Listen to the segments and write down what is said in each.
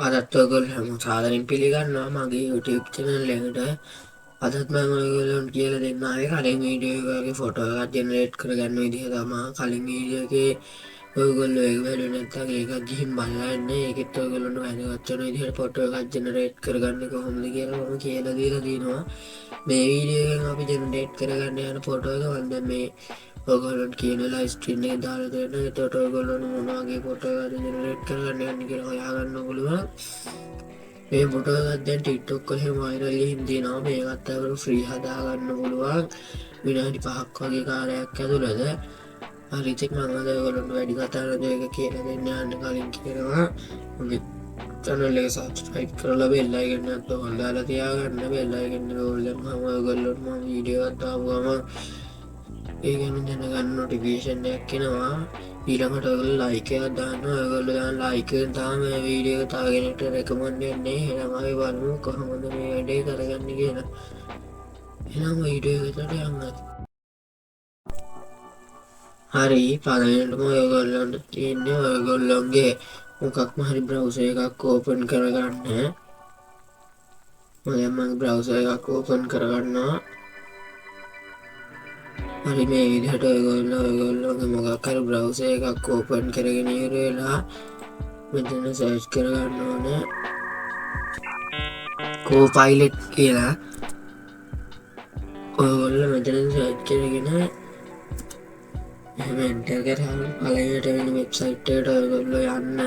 අදත් ඔයගොල්ලෝ සාදරයෙන් පිළිගන්නවා මගේ YouTube channel එකට. අදත් මම ඔයගොල්ලන්ට කියලා දෙන්න ආවේ කලින් වීඩියෝ එකේ ෆොටෝ එකක් ජෙනරේට් කරගන්න විදිහ තමයි. කලින් වීඩියෝ එකේ ඔයගොල්ලෝ ඒක බැලුවේ නැත්නම් ඒක ගිහින් බලලා ඉන්න. ඒකෙත් ඔයගොල්ලන්ට වැදගත් වෙන විදිහට ෆොටෝ එකක් ජෙනරේට් කරගන්නේ කොහොමද කියලා මම කියලා දීලා තියෙනවා. මේ වීඩියෝ එකෙන් අපි ජෙනරේට් කරගන්න යන ෆොටෝ එක මම දැන් මේ ඔයගොල්ලන්ට කියන ලයිව් ස්ට්‍රීම් එකේ දාලා දෙන්න. එතකොට ඔයගොල්ලෝ මොන වගේ ෆොටෝ එකක් ජෙනරේට් කරගන්න යන්නේ කියලා හොයාගන්න පුළුවන්. මේ ෆොටෝ එකක් දැන් TikTok එකේ වයිරල් ගිහින් තියෙනවා. මේකත් අපිට ෆ්‍රී හදාගන්න පුළුවන් විනාඩි 5ක් වගේ කාලයක් ඇතුළත. හරි ඉතින් මම අද ඔයගොල්ලන්ට වැඩි කතා නෑ ඒක කියලා දෙන්න යන්න කලින් කියනවා. මගේ channel එක subscribe කරලා bell icon එකත් ඔයගොල්ලෝ දාලා තියාගන්න. bell icon එක ඕල් දැම්මම ඔයගොල්ලොන්ට මම වීඩියෝ එකක් දාපුවම ඒ ගැන දැනගන්න notification එකක් එනවා. ඊළඟට ඔයගොල්ලෝ like එකක් දාන්න. ඔයගොල්ලෝ දාන like එකෙන් තමයි මේ වීඩියෝ එක තව කෙනෙක්ට recommend වෙන්නේ. එහෙනම් අපි බලමු කොහොමද මේ වැඩේ කරගන්නේ කියලා. එහෙනම් වීඩියෝ එකට යන්න. හරි පළවෙනිටම ඔයගොල්ලන්ට තියෙන්නේ ඔයගොල්ලෝගේ මොකක්ම හරි browser එකක් open කරගන්න. මම browser එකක් open කරගන්නවා. හරි මේ විදිහට ඔයගොල්ලෝගේ මොකක් හරි browser එකක් open කරගෙන ඉවර වෙලා මෙතන search කරගන්න ඕනේ Copilot කියලා. ඔයගොල්ලෝ මෙතන search කරගෙන එහෙම enter කරාම පළවෙනිට වෙන website එකට ඔයගොල්ලෝ යන්න.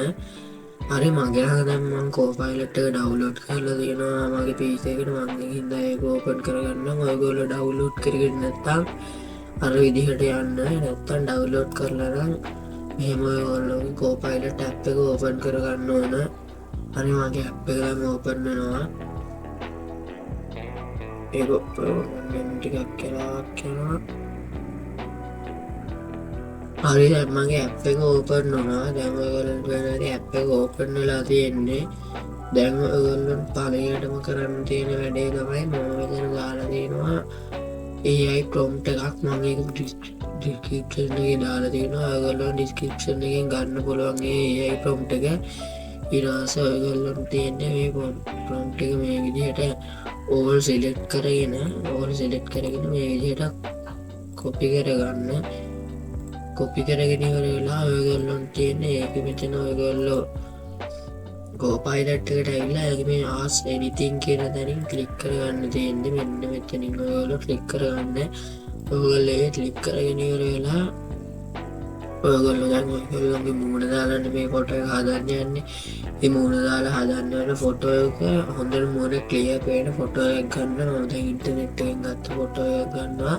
හරි මගේ ළඟ දැන් මම Copilot එක download කරලා තියෙනවා මගේ PC එකට. මම හින්දා ඒක open කරගන්නම්. ඔයගොල්ලෝ download කරගෙන නැත්නම් අර විදිහට යන්න. නැත්තම් ඩවුන්ලෝඩ් කරලා නම් මෙහෙම ඔයගොල්ලෝගේ Copilot app එක ඕපන් කරගන්න ඕන. හරි මගේ app එක දැන් ඕපන් වෙනවා. ඒක ඕපන් ටිකක් කරලා කරනවා. හරි දැන් මගේ app එක ඕපන් වුණා. දැන් ඔයගොල්ලන්ට වෙනදී app එක ඕපන් වෙලා තියෙන්නේ. දැන් ඔයගොල්ලන්ට පළවෙනිටම කරන්න තියෙන වැඩේ තමයි මම මෙතන දාලා තියෙනවා AI prompt එකක්. මම ඒක description එකේ දාලා තියෙනවා. ඔයගොල්ලෝ description එකෙන් ගන්න පුළුවන් මේ AI prompt එක. ඊට පස්සේ ඔයගොල්ලන්ට තියෙන්නේ මේ prompt එක මේ විදිහට all select කරගෙන මේ විදිහට copy කරගන්න. copy කරගෙන ඉවර වෙලා ඔයගොල්ලන්ට තියෙන්නේ ඒක මෙතන ඔයගොල්ලෝ Copilot එකට ඇවිල්ලා ඒක මේ ask anything කියන තැනින් ක්ලික් කරගන්න තියෙන්නේ. මෙන්න මෙතනින් ඔයගොල්ලෝ ක්ලික් කරගන්න. ඔයගොල්ලෝ ඒක ක්ලික් කරගෙන ඉවර වෙලා ඔයගොල්ලෝ දැන් ඔයගොල්ලෝගේ මූණ දාලා මේ ෆොටෝ එක හදන්න යන්නේ. මේ මූණ දාලා හදන්න යන ෆොටෝ එක හොඳට මූණ ක්ලියර් පේන ෆොටෝ එකක් ගන්න. මම දැන් ඉන්ටර්නෙට් එකෙන් ගත්ත ෆොටෝ එකක් ගන්නවා.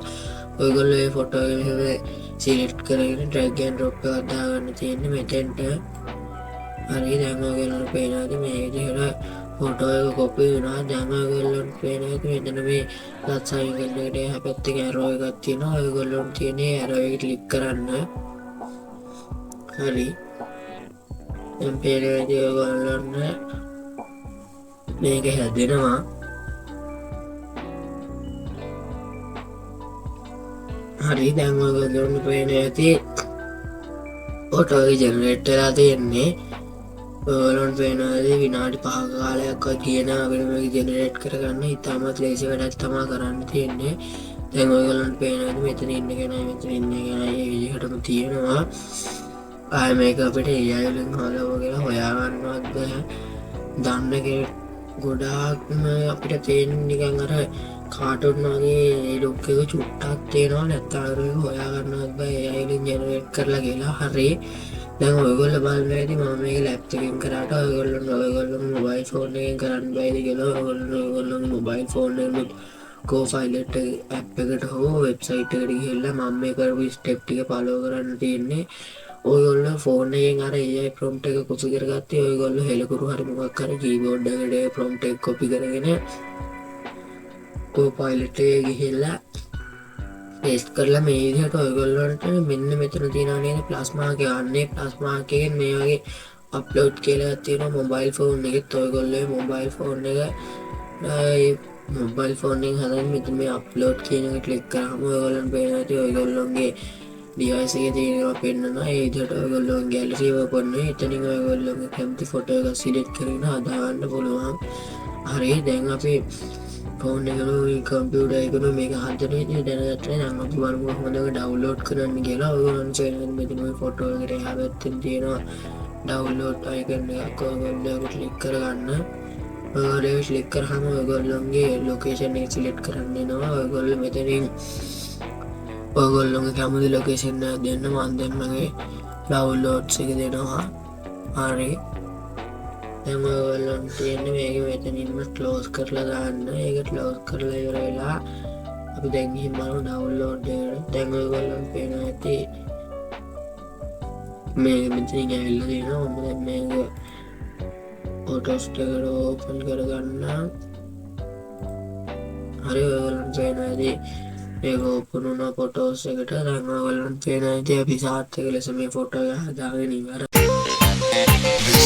ඔයගොල්ලෝ මේ ෆොටෝ එක මෙහෙම සිලෙක්ට් කරගෙන drag and drop එකක් දාගන්න තියෙන්නේ මෙතෙන්ට. හරි දැන් ඔයගොල්ලන්ට පේනවාද මේ විදිහට ෆොටෝ එක කොපි වුණා. දැන් ඔයගොල්ලන්ට පේනවාද මෙතන මේ plus icon එකට එහා පැත්තේ arrow එකක් තියෙනවා. ඔයගොල්ලන්ට තියෙන්නේ arrow එක ක්ලික් කරන්න. හරි දැන් පේනවාද ඔයගොල්ලන්ට මේක හැදෙනවා. හරි දැන් ඔයගොල්ලන්ට පේනවා ඇති ෆොටෝ එක ජෙනරේට් වෙලා තියෙන්නේ. ඔයගොල්ලන්ට පේනවාද විනාඩි 5ක කාලයක් වගේ තියෙන අපිට මේක ජෙනරේට් කරගන්න ඉතාමත් ලේසි වැඩක් තමයි කරන්න තියෙන්නේ. දැන් ඔයගොල්ලන්ට පේනවාද මෙතන ඉන්න කෙනා මෙතන ඉන්න කෙනා මේ විදිහටම තියෙනවා. ආයෙ මේක අපිට AI වලින් හොයලා කියලා හොයාගන්නවත් බෑ. දන්න කෙනෙක් ගොඩාක්ම අපිට තේරෙන්නේ නිකන් අර කාටුන් වගේ ලුක් එක චුට්ටක් තියෙනවා. නැත්නම් ඒක හොයාගන්නවත් බෑ AI වලින් ජෙනරේට් කරලා කියලා. හරි දැන් ඔයගොල්ලෝ බලන්න ඇති මම මේක ලැප්ටොප් එකෙන් කරාට ඔයගොල්ලෝ මොබයිල් ෆෝන් එකෙන් කරන්න බෑද කියලා. ඔයගොල්ලෝ මොබයිල් ෆෝන් එකෙන් Copilot app එකට හෝ වෙබ්සයිට් එකට ගිහිල්ලා මම මේ කරපු ස්ටෙප් ටික ෆලෝ කරන්න තියෙන්නේ. ඔයගොල්ලෝ ෆෝන් එකෙන් අර AI prompt එක කොපි කරගත්තේ ඔයගොල්ලෝ හෙලකුරු හරි මොකක් හරි keyboard එකට prompt එක කොපි කරගෙන Copilot එකේ ගිහිල්ලා paste කරලා මේ විදිහට ඔයගොල්ලන්ට මෙන්න මෙතන තියෙනවා නේද plus mark එක. අන්නේ plus mark එකෙන් මේ වගේ upload කියලා තියෙනවා මොබයිල් ෆෝන් එකෙත්. ඔයගොල්ලෝ මොබයිල් ෆෝන් එක මොබයිල් ෆෝන් එකෙන් හදන්න මෙතන මේ upload කියන එක ක්ලික් කරාම ඔයගොල්ලන්ට පේනවා ඇති ඔයගොල්ලෝගේ ඩිවයිස් එකේ තියෙනවා පෙන්නනවා. ඒ විදිහට ඔයගොල්ලෝ ගැලරි එක ඔපන් වෙයි. එතනින් ඔයගොල්ලෝගේ කැමති ෆොටෝ එකක් සිලෙක්ට් කරගෙන හදාගන්න පුළුවන්. හරි දැන් අපි ෆෝන් එකේ කම්පියුටර් එකේ මේක හදන විදිහ දැනගත්තා. දැන් අපි බලමු කොහොමද ඒක ඩවුන්ලෝඩ් කරන්න කියලා. ඔයගොල්ලෝ channel මෙතන මේ ෆොටෝ එකට එහා පැත්තේ තියෙනවා ඩවුන්ලෝඩ් අයිකන් එකක්. ඔයගොල්ලෝ ක්ලික් කරගන්න. ඔයගොල්ලෝ ක්ලික් කරාම ඔයගොල්ලෝගේ ලොකේෂන් එක සිලෙක්ට් කරන්න එනවා. ඔයගොල්ලෝ මෙතනින් ඔයගොල්ලෝගේ කැමති ලොකේෂන් එක දෙන්න. මම දැන් මගේ ඩවුන්ලෝඩ්ස් එක දෙනවා. හරි දැන් ඔයගොල්ලන්ට තියෙන්නේ මේක මෙතනින්ම ක්ලෝස් කරලා දාන්න. ඒක ක්ලෝස් කරලා ඉවර වෙලා අපි දැන් ගිහින් බලමු ඩවුන්ලෝඩ් එකට. දැන් ඔයගොල්ලන්ට පේනවා ඇති මේක මෙතනින් ඇවිල්ලා තියෙනවා. මම දැන් මේක ෆොටෝස් එකට ඕපන් කරගන්න. හරි ඔයගොල්ලන්ට පේනවා ඇති මේක ඕපන් වුණා ෆොටෝස් එකට. දැන් ඔයගොල්ලන්ට පේනවා ඇති අපි සාර්ථක ලෙස මේ ෆොටෝ එක හදාගෙන ඉවරයි.